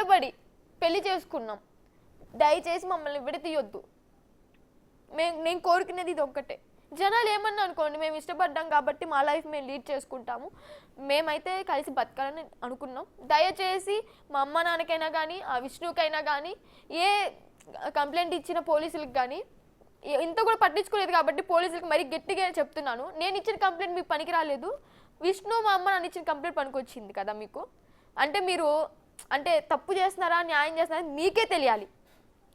ఇష్టపడి పెళ్లి చేసుకున్నాం, దయచేసి మమ్మల్ని విడతీయొద్దు. నేను కోరుకునేది ఇది ఒక్కటే. జనాలు ఏమన్నా అనుకోండి, మేము ఇష్టపడ్డాం కాబట్టి మా లైఫ్ మేము లీడ్ చేసుకుంటాము, మేమైతే కలిసి బతకాలని అనుకున్నాం. దయచేసి మా అమ్మ నాన్నకైనా కానీ ఆ విష్ణుకైనా కానీ ఏ కంప్లైంట్ ఇచ్చిన పోలీసులకు కానీ ఇంత కూడా పట్టించుకోలేదు కాబట్టి పోలీసులకు మరీ గట్టిగా చెప్తున్నాను, నేను ఇచ్చిన కంప్లైంట్ మీకు పనికి రాలేదు, విష్ణు మా అమ్మ నాన్న ఇచ్చిన కంప్లైంట్ పనికొచ్చింది కదా మీకు. అంటే మీరు అంటే తప్పు చేస్తున్నారా న్యాయం చేస్తున్నారా మీకే తెలియాలి.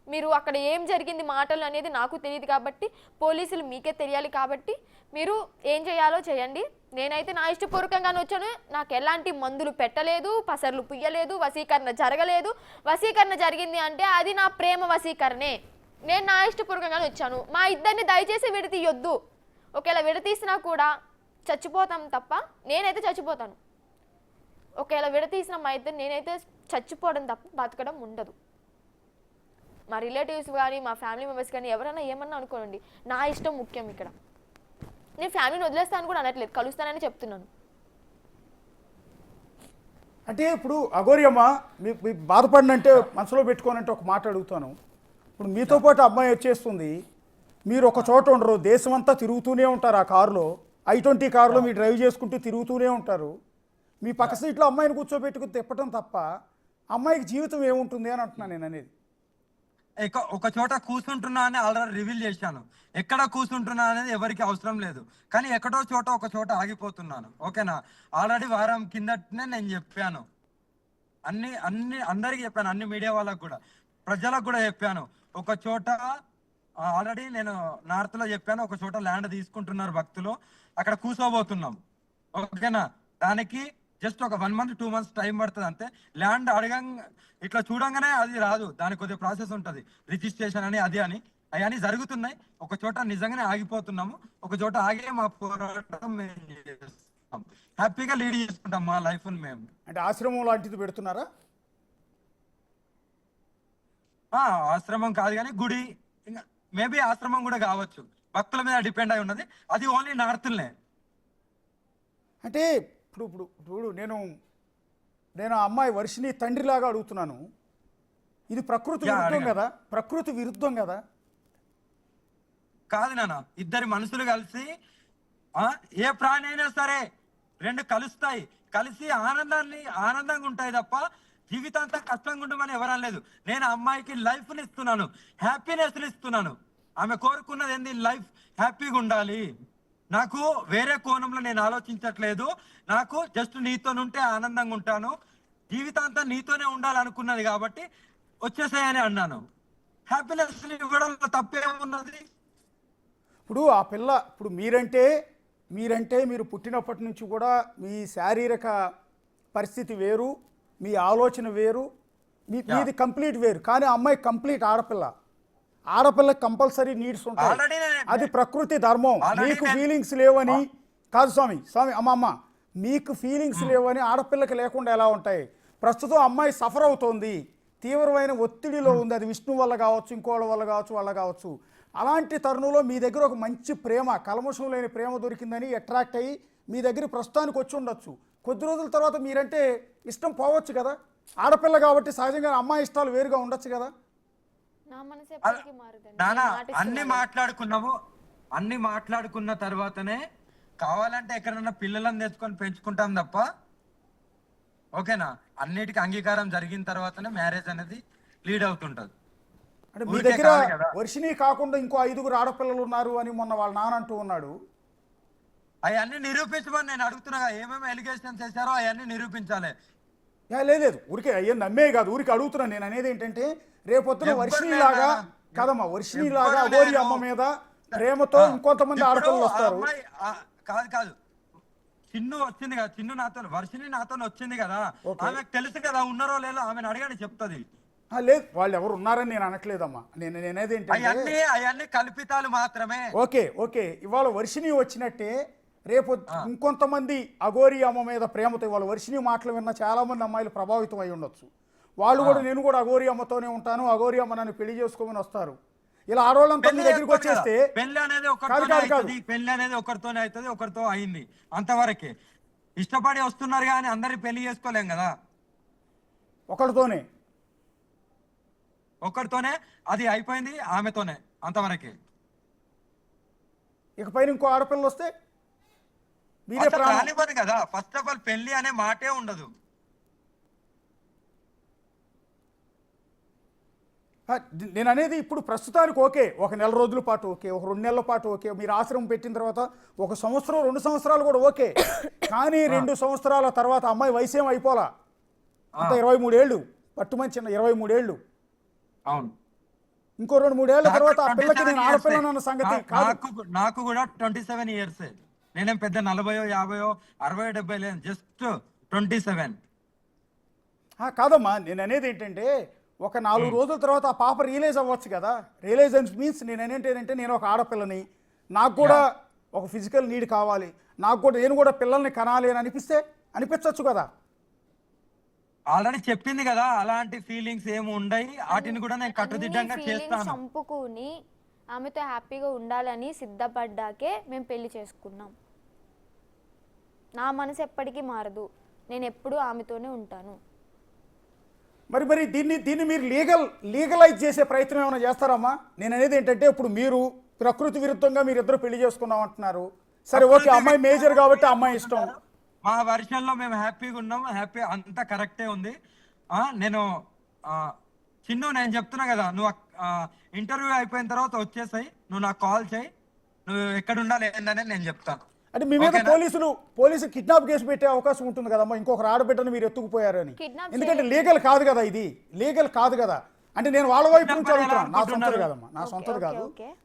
మీరు అక్కడ ఏం జరిగింది మాటలు అనేది నాకు తెలియదు కాబట్టి పోలీసులు మీకే తెలియాలి. కాబట్టి మీరు ఏం చేయాలో చేయండి. నేనైతే నా ఇష్టపూర్వకంగానే వచ్చాను, నాకు ఎలాంటి మందులు పెట్టలేదు, పసర్లు పుయ్యలేదు, వశీకరణ జరగలేదు. వశీకరణ జరిగింది అంటే అది నా ప్రేమ వశీకరణే. నేను నా ఇష్టపూర్వకంగానే వచ్చాను. మా ఇద్దరిని దయచేసి విడతీయొద్దు. ఒకవేళ విడతీసినా కూడా చచ్చిపోతాం తప్ప, నేనైతే చచ్చిపోతాను. ఒకవేళ విడతీసిన మా ఇద్దరు నేనైతే చచ్చిపోవడం తప్ప బతకడం ఉండదు. మా రిలేటివ్స్ కానీ మా ఫ్యామిలీ మెంబర్స్ కానీ ఎవరైనా ఏమన్నా అనుకోండి, నా ఇష్టం ముఖ్యం. ఇక్కడ నేను ఫ్యామిలీని వదిలేస్తాను కూడా అనట్లేదు, కలుస్తానని చెప్తున్నాను. అంటే ఇప్పుడు అఘోరి అమ్మ మీ బాధపడినంటే మనసులో పెట్టుకోనంటే ఒక మాట అడుగుతాను. ఇప్పుడు మీతో పాటు అమ్మాయి వచ్చేస్తుంది, మీరు ఒక చోట ఉండరు, దేశమంతా తిరుగుతూనే ఉంటారు. ఆ కారులో I-20 కారులో మీరు డ్రైవ్ చేసుకుంటూ తిరుగుతూనే ఉంటారు. మీ పక్క సీట్లో అమ్మాయిని కూర్చోబెట్టుకుని తిప్పటం తప్ప అమ్మాయికి జీవితం ఏముంటుంది అని అంటున్నాను నేను అనేది. ఒక చోట కూర్చుంటున్నా అని ఆల్రెడీ రివీల్ చేశాను. ఎక్కడ కూర్చుంటున్నా అనేది ఎవరికి అవసరం లేదు, కానీ ఎక్కడో చోట ఒక చోట ఆగిపోతున్నాను. ఓకేనా? ఆల్రెడీ వారం కిందటనే నేను చెప్పాను, అందరికి చెప్పాను, అన్ని మీడియా వాళ్ళకు కూడా, ప్రజలకు కూడా చెప్పాను. ఒక చోట ఆల్రెడీ నేను నార్త్ లో చెప్పాను, ఒక చోట ల్యాండ్ తీసుకుంటున్నారు భక్తులు, అక్కడ కూర్చోబోతున్నాం. ఓకేనా? దానికి జస్ట్ ఒక 1 month 2 months టైం పడుతుంది అంతే. ల్యాండ్ ఇట్లా చూడంగానే అది రాదు, దానికి కొద్దిగా ప్రాసెస్ ఉంటుంది, రిజిస్ట్రేషన్ అని అది అని అవన్నీ జరుగుతున్నాయి. ఒక చోట నిజంగానే ఆగిపోతున్నాము, ఒక చోట ఆగే మా పోరాటం మేము చేస్తాం, హ్యాపీగా లీడ్ చేసుకుంటాం మా లైఫ్. మేము అంటే ఆశ్రమం లాంటిది పెడుతున్నారా? ఆశ్రమం కాదు కానీ గుడి, ఇంకా మేబీ ఆశ్రమం కూడా కావచ్చు, భక్తుల మీద డిపెండ్ అయి ఉన్నది. అది ఓన్లీ నార్త్లనే. అంటే ఇప్పుడు నేను ఆ అమ్మాయి వర్షిని తండ్రిలాగా అడుగుతున్నాను. ఇది ప్రకృతి విరుద్ధం కదా? ప్రకృతి విరుద్ధం కదా? కాదు నాన్న, ఇద్దరు మనుషులు కలిసి ఏ ప్రాణి అయినా సరే రెండు కలుస్తాయి, కలిసి ఆనందంగా ఉంటాయి తప్ప జీవితాంతా కష్టంగా ఉండమని ఎవరని లేదు. నేను అమ్మాయికి లైఫ్ని ఇస్తున్నాను, హ్యాపీనెస్ని ఇస్తున్నాను. ఆమె కోరుకున్నది ఏంది? లైఫ్ హ్యాపీగా ఉండాలి. నాకు వేరే కోణంలో నేను ఆలోచించట్లేదు, నాకు జస్ట్ నీతోనుంటే ఆనందంగా ఉంటాను, జీవితాంతా నీతోనే ఉండాలనుకున్నది కాబట్టి వచ్చేసాయని అన్నాను. హ్యాపీనెస్ ఇవ్వడంలో తప్పేమున్నది? ఇప్పుడు ఆ పిల్ల, ఇప్పుడు మీరంటే మీరు పుట్టినప్పటి నుంచి కూడా మీ శారీరక పరిస్థితి వేరు, మీ ఆలోచన వేరు, మీది కంప్లీట్ వేరు. కానీ అమ్మాయి కంప్లీట్ ఆడపిల్లకి కంపల్సరీ నీడ్స్ ఉంటాయి, అది ప్రకృతి ధర్మం. మీకు ఫీలింగ్స్ లేవని కాదు స్వామి అమ్మ, మీకు ఫీలింగ్స్ లేవని ఆడపిల్లకి లేకుండా ఎలా ఉంటాయి? ప్రస్తుతం అమ్మాయి సఫర్ అవుతోంది, తీవ్రమైన ఒత్తిడిలో ఉంది, అది విష్ణు వల్ల కావచ్చు, ఇంకోళ్ళ వల్ల కావచ్చు, వాళ్ళ కావచ్చు. అలాంటి తరుణంలో మీ దగ్గర ఒక మంచి ప్రేమ, కల్మషం లేని ప్రేమ దొరికిందని అట్రాక్ట్ అయ్యి మీ దగ్గర ప్రస్తుతానికి వచ్చి ఉండొచ్చు. కొద్ది రోజుల తర్వాత మీరంటే ఇష్టం పోవచ్చు కదా. ఆడపిల్ల కాబట్టి సహజంగా అమ్మాయి ఇష్టాలు వేరుగా ఉండొచ్చు కదా. అన్ని మాట్లాడుకున్న తర్వాతనే కావాలంటే ఎక్కడన్నా పిల్లలను తెచ్చుకొని పెంచుకుంటాం తప్ప, ఓకేనా, అన్నిటికీ అంగీకారం జరిగిన తర్వాతనే మ్యారేజ్ అనేది లీడ్ అవుతుంటది. అంటే మీ దగ్గర వర్షిని కాకుండా ఇంకో 5 ఆడపిల్లలు ఉన్నారు అని మొన్న వాళ్ళ నాన్న అంటూ ఉన్నాడు. అవన్నీ నిరూపించమని నేను అడుగుతున్నా, ఏమేమి ఎలిగేషన్స్ చేశారో అవన్నీ నిరూపించాలి. లేదు ఊరికే అయ్యే నమ్మే కాదు, ఊరికి అడుగుతున్నాను. నేను అనేది ఏంటంటే రేపొద్దున వర్షినిలాగా కదమ్మా, వర్షినిలాగా అఘోరి అమ్మ మీద ప్రేమతో ఇంకొంతమంది ఆడపిల్లలు వస్తారు. కాదు, చిన్ను వచ్చింది కదా, వర్షిని నాతో వచ్చింది కదా, ఆమెకు తెలుసు కదా ఉన్నారో లేదో, ఆమెను అడగని చెప్తుంది. లేదు, వాళ్ళు ఎవరు ఉన్నారని నేను అనట్లేదమ్మా. నేనేది ఏంటంటే అవన్నీ కల్పితాలు మాత్రమే. ఓకే ఇవాళ వర్షిని వచ్చినట్టే రేపు ఇంకొంతమంది అఘోరి అమ్మ మీద ప్రేమతో ఇవాళ వర్షిని మాటలు విన్న చాలా మంది అమ్మాయిలు ప్రభావితం అయి ఉండొచ్చు. వాళ్ళు కూడా నేను కూడా అఘోరి అమ్మతోనే ఉంటాను, అఘోరి అమ్మ నన్ను పెళ్లి చేసుకోమని వస్తారు. ఇలా ఆడవాళ్ళంతా మీ దగ్గరికి వచ్చేస్తే పెళ్లి అనేది ఒకరితోనే అవుతుంది, ఒకరితో అయింది అంతవరకే. ఇష్టపడి వస్తున్నారు కానీ అందరి పెళ్లి చేసుకోలేం కదా. ఒకరితోనే ఒక్కడితోనే అది అయిపోయింది, ఆమెతోనే అంతవరకే. ఇకపైన ఇంకో ఆడపిల్ల వస్తే మీరే అసలు ప్రాణం. రానివ్వదు కదా. ఫస్ట్ ఆఫ్ ఆల్ పెళ్లి అనే మాటే ఉండదు. నేను అనేది ఇప్పుడు ప్రస్తుతానికి ఓకే, ఒక నెల రోజుల పాటు ఓకే, ఒక 2 నెలల పాటు ఓకే, మీరు ఆశ్రమం పెట్టిన తర్వాత 1 సంవత్సరం 2 సంవత్సరాలు కూడా ఓకే. కానీ 2 సంవత్సరాల తర్వాత అమ్మాయి వయసు ఏం అయిపోలా, అంత 23 ఏళ్ళు, పట్టుమని చిన్న 23 ఏళ్ళు. అవును. ఇంకో 2-3 ఏళ్ల తర్వాత ఆ పిల్లకి నేను ఆడపిల్లనన్న సంగతి కాదు. నాకు కూడా 27 ఇయర్స్. నేనేం పెద్ద 40, 50, 60, 70 లేదు, జస్ట్ 27. కాదమ్మా, నేను అనేది ఏంటంటే ఒక 4 రోజుల తర్వాత ఆ పాప రియలైజ్ అవ్వచ్చు కదా. రియలైజెన్స్ మీన్స్ నేను ఏంటంటే నేను ఒక ఆడపిల్లని, నాకు కూడా ఒక ఫిజికల్ నీడ్ కావాలి, నేను కూడా పిల్లల్ని కనాలి అని అనిపించవచ్చు కదా. ఆల్రెడీ చెప్పింది కదా, అలాంటి ఫీలింగ్స్ ఏమి ఉండయి, వాటిని కూడా నేను కట్టుదిట్టంగా చేస్తాను. చంపుకుని ఆమెతో హ్యాపీగా ఉండాలని సిద్ధపడ్డాకే మేము పెళ్లి చేసుకున్నాం. నా మనసు ఎప్పటికీ మారదు, నేను ఎప్పుడూ ఆమెతోనే ఉంటాను. మరి దీన్ని మీరు లీగలైజ్ చేసే ప్రయత్నం ఏమైనా చేస్తారమ్మా? నేను అనేది ఏంటంటే ఇప్పుడు మీరు ప్రకృతి విరుద్ధంగా మీరిద్దరు పెళ్లి చేసుకున్నాం అంటున్నారు. సరే ఓకే, అమ్మాయి మేజర్ కాబట్టి అమ్మాయి ఇష్టం. మా వర్షన్లో మేము హ్యాపీగా ఉన్నాం, హ్యాపీ అంతా కరెక్టే ఉంది. నేను చిన్ను నేను చెప్తున్నా కదా, నువ్వు ఇంటర్వ్యూ అయిపోయిన తర్వాత వచ్చేసాయి, నువ్వు నాకు కాల్ చేయి, నువ్వు ఎక్కడ ఉండాలి ఏందని నేను చెప్తాను. అంటే మీ మీద పోలీసు కిడ్నాప్ కేసు పెట్టే అవకాశం ఉంటుంది కదమ్మా, ఇంకొకరు ఆడబిడ్డను మీరు ఎత్తుకుపోయారు అని. ఎందుకంటే లీగల్ కాదు కదా, ఇది లీగల్ కాదు కదా. అంటే నేను వాళ్ళ వైపు నుంచి అడుగుతున్నాను, నా సొంతది కాదమ్మా, నా సొంతది కాదు,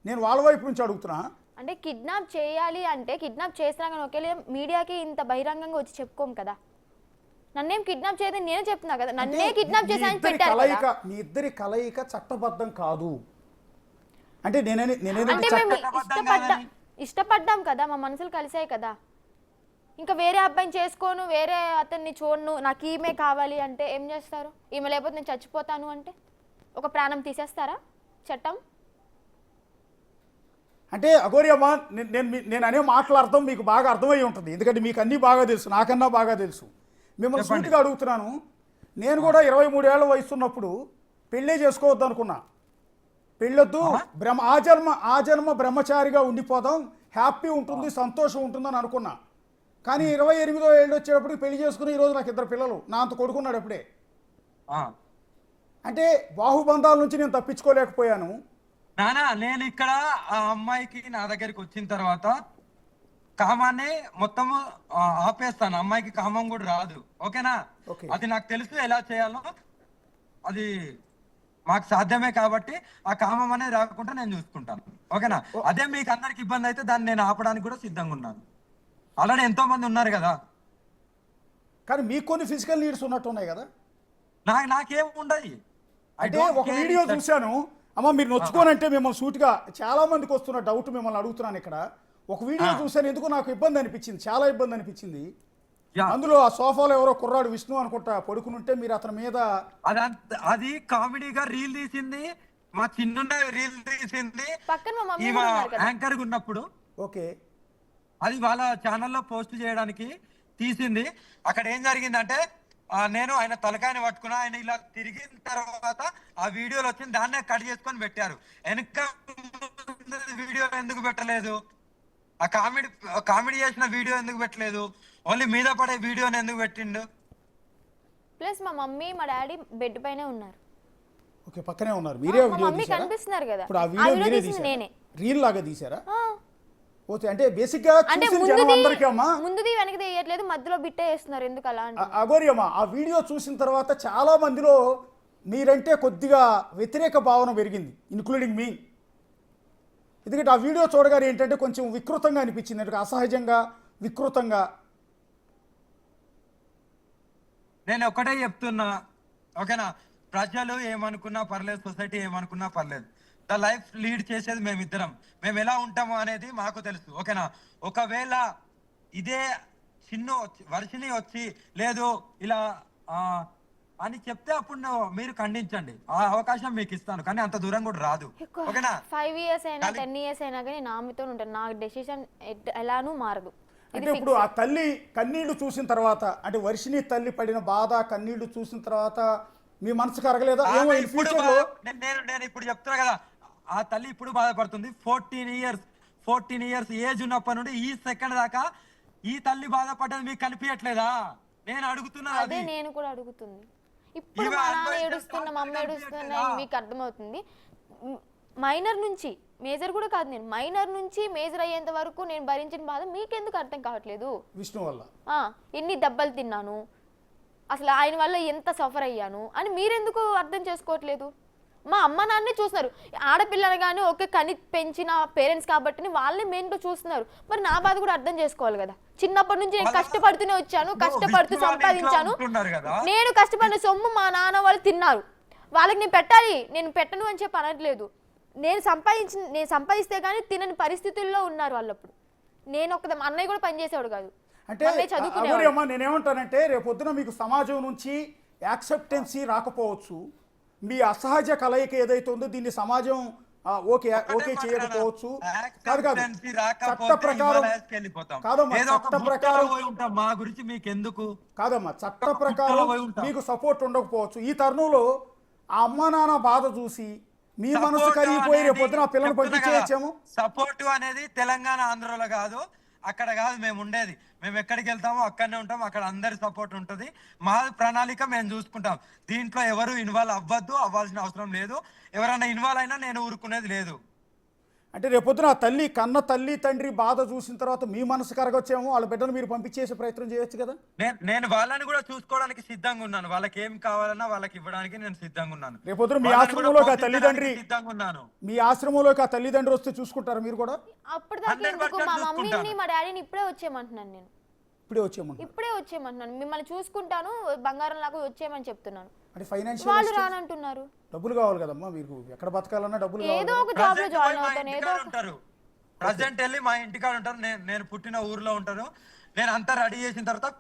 నేను వాళ్ళ వైపు నుంచి అడుగుతున్నా. అంటే కిడ్నాప్ చేయాలి అంటే కిడ్నాప్ చేసినా కానీ ఒకే మీడియాకి ఇంత బహిరంగంగా వచ్చి చెప్పుకోం కదా. నన్నేం కిడ్నాప్ చేయదని నేనే చెప్తున్నా కదా, నన్నే కిడ్నాప్ చేసాను పెట్టారు కదా. మీ ఇద్దరి కలయిక చట్టబద్ధం కాదు అంటే ఇష్టపడ్డాం కదా, మా మనసులు కలిసాయి కదా. ఇంకా వేరే అబ్బాయిని చేసుకోను, వేరే అతన్ని చూడను, నాకు ఈమె కావాలి అంటే ఏం చేస్తారు? ఈమె లేకపోతే నేను చచ్చిపోతాను అంటే ఒక ప్రాణం తీసేస్తారా చట్టం? అంటే అఘోరియమ్మ, నేను అనే మాటల అర్థం మీకు బాగా అర్థమై ఉంటుంది, ఎందుకంటే మీకు అన్నీ బాగా తెలుసు, నాకన్నా బాగా తెలుసు. మిమ్మల్ని సూటిగా అడుగుతున్నాను. నేను కూడా 23 ఏళ్ల వయసు ఉన్నప్పుడు పెళ్ళే చేసుకోవద్దు అనుకున్నా. పెళ్ళొద్దు, ఆ జన్మ బ్రహ్మచారిగా ఉండిపోదాం, హ్యాపీ ఉంటుంది, సంతోషం ఉంటుందని అనుకున్నా. కానీ 28వ ఏళ్ళు వచ్చేటప్పుడు పెళ్లి చేసుకుని ఈరోజు నాకు 2 పిల్లలు, నా అంత కొడుకున్నాడు అప్పుడే. అంటే బాహుబంధాల నుంచి నేను తప్పించుకోలేకపోయాను. నానా, నేను ఇక్కడ ఆ అమ్మాయికి నా దగ్గరికి వచ్చిన తర్వాత కామాన్ని మొత్తం ఆపేస్తాను, అమ్మాయికి కామం కూడా రాదు, ఓకేనా? అది నాకు తెలుసు ఎలా చేయాలో, అది మాకు సాధ్యమే కాబట్టి ఆ కామం అనేది రాకుండా నేను చూసుకుంటాను, ఓకేనా? అదే మీకు అందరికి ఇబ్బంది అయితే దాన్ని నేను ఆపడానికి కూడా సిద్ధంగా ఉన్నాను. ఆల్రెడీ ఎంతో మంది ఉన్నారు కదా. కానీ మీకు కొన్ని ఫిజికల్ నీడ్స్ ఉన్నట్టు ఉన్నాయి కదా. నాకేం ఉండదు. అంటే ఒక వీడియో చూశాను, అమ్మ మీరు నొచ్చుకోనంటే మిమ్మల్ని సూటిగా చాలా మందికి వస్తున్న డౌట్ మిమ్మల్ని అడుగుతున్నాను. ఇక్కడ ఒక వీడియో చూశాను, ఎందుకు నాకు ఇబ్బంది అనిపించింది, చాలా ఇబ్బంది అనిపించింది. అందులో ఆ సోఫాలో ఎవరో కుర్రాడు విష్ణు అనుకుంటా పడుకునుంటే మీరు అతని మీద అది కామెడీగా రీల్ తీసింది, మా చిన్న రీల్ తీసింది యాంకర్ ఉన్నప్పుడు. ఓకే, అది వాళ్ళ ఛానల్లో పోస్ట్ చేయడానికి తీసింది. అక్కడ ఏం జరిగిందంటే నేను ఆయన తలకాయని పట్టుకున్నా, ఆయన ఇలా తిరిగిన తర్వాత ఆ వీడియోలు వచ్చింది, దాన్నే కట్ చేసుకొని పెట్టారు. వెనక వీడియో ఎందుకు పెట్టలేదు? ఆ కామెడీ చేసిన వీడియో ఎందుకు పెట్టలేదు? ఓన్లీ మీద పడే వీడియోని ఎందుకు పెట్టిండు? ప్లస్ మా మమ్మీ మా డాడీ బెడ్ పైనే ఉన్నారు. ఓకే, పక్కనే ఉన్నారు. మీరే మమ్మీ కనిపిస్తున్నారు కదా. ఇప్పుడు ఆ వీడియో మీరే తీశారా? నేనే రీల్ లాగా తీశారా? ఓకే, అంటే బేసిక్ గా చూసిన జనం అందరికీ అమ్మా ముందుది వెనక్కి తీయట్లేదు, మధ్యలో బిట్టే వేస్తున్నారు, ఎందుకు అలా అంటే? అఘోరియమ్మ, ఆ వీడియో చూసిన తర్వాత చాలా మందిలో మీరంటే కొద్దిగా వ్యతిరేక భావన పెరిగింది, ఇన్క్లూడింగ్ మీ. ఎందుకంటే ఆ వీడియో చూడగానే ఏంటంటే కొంచెం వికృతంగా అనిపించింది, అంటే అసహజంగా వికృతంగా. నేను ఒకటే చెప్తున్నా, ఓకేనా? ప్రజలు ఏమనుకున్నా పర్లేదు, సొసైటీ ఏమనుకున్నా పర్లేదు, ద లైఫ్ లీడ్ చేసేది మేమిద్దరం. మేము ఎలా ఉంటాము అనేది మాకు తెలుసు, ఓకేనా? ఒకవేళ ఇదే చిన్ను వర్షిని వచ్చి లేదు ఇలా అని చెప్తే అప్పుడు మీరు ఖండించండి, ఆ అవకాశం మీకు ఇస్తాను, కానీ అంత దూరం కూడా రాదు, ఓకేనా? 5 years అయినా 10 years అయినా కానీ నా మీతో ఉంటాను, నా డెసిషన్ ఎలానూ మారదు. అంటే ఇప్పుడు ఆ తల్లి కన్నీళ్లు చూసిన తర్వాత, అంటే వర్షిని తల్లి పడిన బాధ కన్నీళ్లు చూసిన తర్వాత మీ మనసు కరగలేదా? ఏమో ఆమె ఇన్ ఇప్పుడు ఫ్యూచర్లో నేను ఇప్పుడు చెప్తున్నా కదా, ఆ తల్లి ఇప్పుడు బాధపడుతుంది. 14 ఇయర్స్ ఏజ్ ఉన్నప్పటి నుండి ఈ సెకండ్ దాకా ఈ తల్లి బాధపడ్డది మీకు కనిపించట్లేదా? నేను అడుగుతున్నా అదే అది. నేను కూడా అడుగుతుంది. ఇప్పుడు ఇవి మా నాన్న అనుభవించిన ఏడుస్తున్న, మా అమ్మ సంవత్సరాలు ఏడుస్తున్న కనిపించట్లేదా? మీకు అర్థమవుతుంది. మైనర్ నుంచి మేజర్ కూడా కాదు, నేను మైనర్ నుంచి మేజర్ అయ్యేంత వరకు నేను భరించిన బాధ మీకెందుకు అర్థం కావట్లేదు? విష్ణు వల్ల ఎన్ని దెబ్బలు తిన్నాను, అసలు ఆయన వల్ల ఎంత సఫర్ అయ్యాను అని మీరెందుకు అర్థం చేసుకోవట్లేదు? మా అమ్మ నాన్నే చూస్తున్నారు. ఆడపిల్లలు కానీ ఓకే కని పెంచిన పేరెంట్స్ కాబట్టి వాళ్ళని మెయిన్గా చూస్తున్నారు. మరి నా బాధ కూడా అర్థం చేసుకోవాలి కదా. చిన్నప్పటి నుంచి నేను కష్టపడుతూనే వచ్చాను, కష్టపడుతూ సంపాదించాను. నేను కష్టపడిన సొమ్ము మా నాన్న వాళ్ళు తిన్నారు. వాళ్ళకి నేను పెట్టాలి, నేను పెట్టను అని చెప్పి అనట్లేదు. నేను సంపాదిస్తే కానీ తినని పరిస్థితుల్లో ఉన్నారు వాళ్ళప్పుడు. నేను ఒక అన్నయ్య కూడా పనిచేసేవాడు కాదు. అంటే అమ్మా, నేనేమంటానంటే రేపొద్దున మీకు సమాజం నుంచి యాక్సెప్టెన్సీ రాకపోవచ్చు. మీ అసహజ కలయిక ఏదైతే ఉందో దీన్ని సమాజం ఓకే చేయకపోవచ్చు. కాదు చట్ట ప్రకారం కాదమ్మా, చట్ట ప్రకారం మా గురించి మీకు ఎందుకు కాదమ్మా, చట్ట ప్రకారం మీకు సపోర్ట్ ఉండకపోవచ్చు. ఈ తరుణంలో ఆ అమ్మ నాన్న బాధ చూసి మీ మనసు కరిగిపోయి రేపొద్దున పిల్లలు పంపించేయచ్చాము. సపోర్ట్ అనేది తెలంగాణ ఆంధ్రలో కాదు, అక్కడ కాదు మేము ఉండేది. మేము ఎక్కడికి వెళ్తామో అక్కడనే ఉంటాం, అక్కడ అందరి సపోర్ట్ ఉంటుంది. మా ప్రణాళిక మేము చూసుకుంటాం. దీంట్లో ఎవరు ఇన్వాల్వ్ అవ్వాల్సిన అవసరం లేదు. ఎవరైనా ఇన్వాల్వ్ అయినా నేను ఊరుకునేది లేదు. అంటే రేపొద్దున తల్లి కన్న తల్లి తండ్రి బాధ చూసిన తర్వాత మీ మనసు కరగొచ్చేమో, వాళ్ళ బిడ్డను మీరు పంపించేసే ప్రయత్నం చేయొచ్చు కదా. నేను వాళ్ళని కూడా చూసుకోవడానికి సిద్ధంగా ఉన్నాను. వాళ్ళకి ఏం కావాలన్నా వాళ్ళకి ఇవ్వడానికి నేను సిద్ధంగా ఉన్నాను. రేపొద్దున మీ ఆశ్రమంలోకి ఆ తల్లిదండ్రి సిద్ధంగా ఉన్నాను. మీ ఆశ్రమంలోకి ఆ తల్లిదండ్రి వస్తే చూసుకుంటారు మీరు కూడా? అప్పటిదాకా ఎందుకు మా మమ్మీని మా డాడీని ఇప్పుడే వచ్చేయమంటున్నాను. నేను ఇప్పుడే వచ్చేయమంటున్నాను. మిమ్మల్ని చూసుకుంటాను, బంగారం లాగా వచ్చేయమని చెప్తున్నాను. అంటే ఫైనాన్షియల్ వాళ్ళు రానంటున్నారు. డబ్బులు కావాలి కదమ్మా, మీకు ఎక్కడ బతకాలన్నా డబ్బులు ఏదో ఒక జాబ్ లో జాయిన్ అవుతాను. ఏదో ఉంటారు ప్రజెంట్ వెళ్ళి మా ఇంటికాడ ఉంటారు. నేను పుట్టిన ఊర్లో ఉంటాను. నేను అంతా రెడీ చేసిన తర్వాత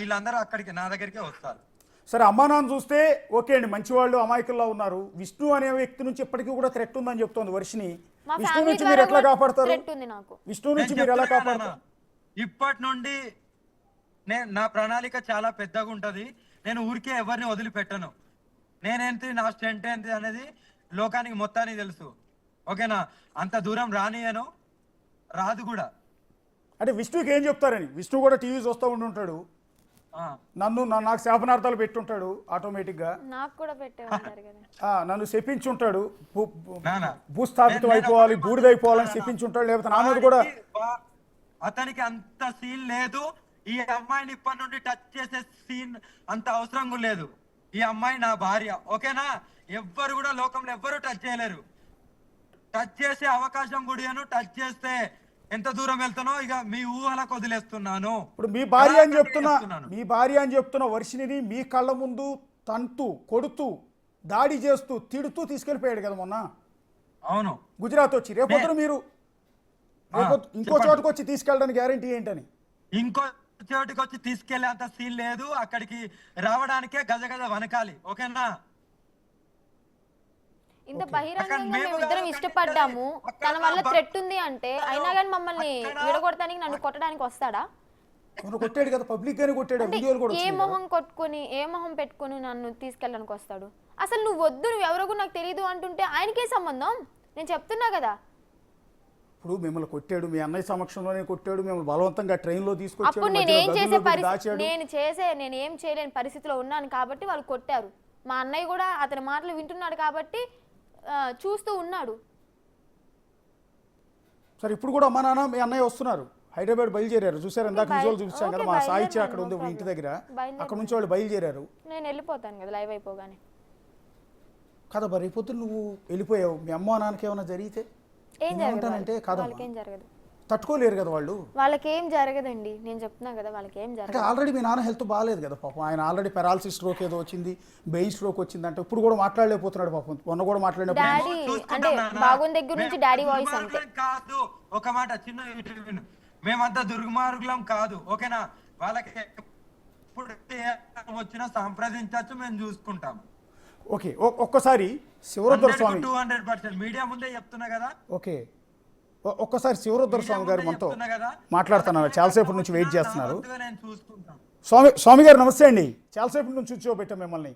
వీళ్ళందరూ అక్కడికి నా దగ్గరికి వస్తారు. సరే, అమ్మా నాన్న చూస్తే ఓకే అండి, మంచివాళ్ళు అమాయకుల్లో ఉన్నారు. విష్ణు అనే వ్యక్తి నుంచి ఇప్పటికీ కూడా థ్రెట్ ఉందని చెప్తోంది వర్షిని. విష్ణు నుంచి మీరు ఎట్లా కాపాడతారు? విష్ణు నుంచి మీరు ఎలా కాపాడతారు? ఇప్పటి నుండి నా ప్రణాళిక చాలా పెద్దగా ఉంటది. నేను ఊరికే ఎవరిని వదిలిపెట్టను. నేనేంటి, నా స్ట్రెంత్ ఏంటి అనేది లోకానికి మొత్తానికి తెలుసు. ఓకేనా? అంత దూరం రానియను, రాదు కూడా. అంటే విష్ణుకి ఏం చెప్తారని? విష్ణు కూడా టీవీ చూస్తూ ఉంటుంటాడు, నాకు శాపనార్థాలు పెట్టుంటాడు ఆటోమేటిక్గా. నాకు కూడా పెట్టేవారు కదా, నన్ను శపించుంటాడు, భూస్థాపితం అయిపోవాలి, బూడిదైపోవాలని శపించుంటాడు. లేకపోతే నా మీద కూడా అతనికి అంత సీన్ లేదు. ఈ అమ్మాయిని ఇప్పటి నుండి టచ్ చేసే సీన్ అంత అవసరం లేదు. ఈ అమ్మాయి నా భార్య, ఓకేనా? ఎవ్వరు కూడా లోకంలో ఎవ్వరు టచ్ చేయలేరు. టచ్ చేసే అవకాశం కూడా, టచ్ చేస్తే ఎంత దూరం వెళ్తానో ఇక మీ ఊహలకు వదిలేస్తున్నాను. ఇప్పుడు మీ భార్య అని చెప్తున్న వర్షిని మీ కళ్ళ ముందు తంతు కొడుతూ దాడి చేస్తూ తిడుతూ తీసుకెళ్లిపోయాడు కదా మొన్న. అవును, గుజరాత్ వచ్చి. రేపొద్దున మీరు ఇంకో చోటుకు వచ్చి తీసుకెళ్ళడానికి గ్యారంటీ ఏంటని? ఇంకో చోటుకి వచ్చి తీసుకెళ్లే అంత సీన్ లేదు. అక్కడికి రావడానికే గజ వనకాలి, ఓకేనా? ఇంత బహిరంగంగా మేమిద్దరం ఇష్టపడ్డాము, తన వల్ల థ్రెట్ ఉంది అంటే అయినా కానీ మమ్మల్ని విడగొడతానికి నన్ను కొట్టడానికి వస్తాడా? కొట్టాడు కదా, పబ్లిక్ గానే కొట్టాడు. ఏ మొహం కొట్టుకొని ఏ మొహం పెట్టుకొని నన్ను తీసుకెళ్ళడానికి వస్తాడు? అసలు నువ్వు వద్దు, నువ్వు ఎవరో నాకు తెలియదు అంటుంటే ఆయనకే సంబంధం? నేను చెప్తున్నా కదా. ఇప్పుడు మిమ్మల్ని కొట్టాడు, మీ అన్నయ్య సమక్షంలోనే కొట్టాడు, మిమ్మల్ని బలవంతంగా ట్రైన్లో తీసుకొచ్చాడు. అప్పుడు నేను ఏం చేయలేని పరిస్థితిలో ఉన్నాను కాబట్టి వాళ్ళు కొట్టారు. మా అన్నయ్య కూడా అతని మాటలు వింటున్నాడు కాబట్టి చూస్తూ ఉన్నాడు. సరే, ఇప్పుడు కూడా అమ్మా నాన్న మీ అన్నయ్య వస్తున్నారు, హైదరాబాద్ బయలుదేరారు. చూసారు ఇందాక విజువల్ చూపించాం కదా, మా సాహిత్య అక్కడ ఉంది మీ ఇంటి దగ్గర. అక్కడ నుంచి వాళ్ళు బయలుదేరారు. నేను వెళ్ళిపోతాను కదా లైవ్ అయిపోగానే కదా. మరి రేపొద్దు నువ్వు వెళ్ళిపోయావు, మీ అమ్మ నాన్నకి ఏమైనా జరిగితే ఏమంటానంటే తట్టుకోలేరు కదా వాళ్ళు. వాళ్ళకేం జరగదండి, నేను చెప్తున్నా కదా, వాళ్ళకేం జరగదు. ఆల్రెడీ మీ నాన్న హెల్త్ బాగాలేదు కదా పాపం. ఆయన ఆల్రెడీ పెరాలసిస్ స్ట్రోక్ ఏదో వచ్చింది, బెయిన్ స్ట్రోక్ వచ్చింది అంటే ఇప్పుడు కూడా మాట్లాడలేకపోతున్నాడు పాపం. మొన్న కూడా మాట్లాడినప్పుడు డాడీ అంటే బాగున్న దగ్గర నుంచి డాడీ వాయిస్ అంతే కాదు. ఒక మాట చిన్న, మేమంతా దుర్మార్గులం కాదు, ఓకేనా? వాళ్ళకి ఎప్పుడు వచ్చినా సంప్రదించచ్చు, మేము చూసుకుంటాం. ఓకే, ఒక్కసారి శివరుద్ర స్వామి 200% మీడియా ముందే చెప్తున్నా కదా. ఓకే, ఒక్కసారి శివరుద్ర స్వామి గారు మనతో మాట్లాడుతున్నారు. చాలాసేపు నుంచి వెయిట్ చేస్తున్నారు. స్వామి గారు నమస్తే అండి. చాలాసేపు నుంచి కూర్చోబెట్టాం మిమ్మల్ని.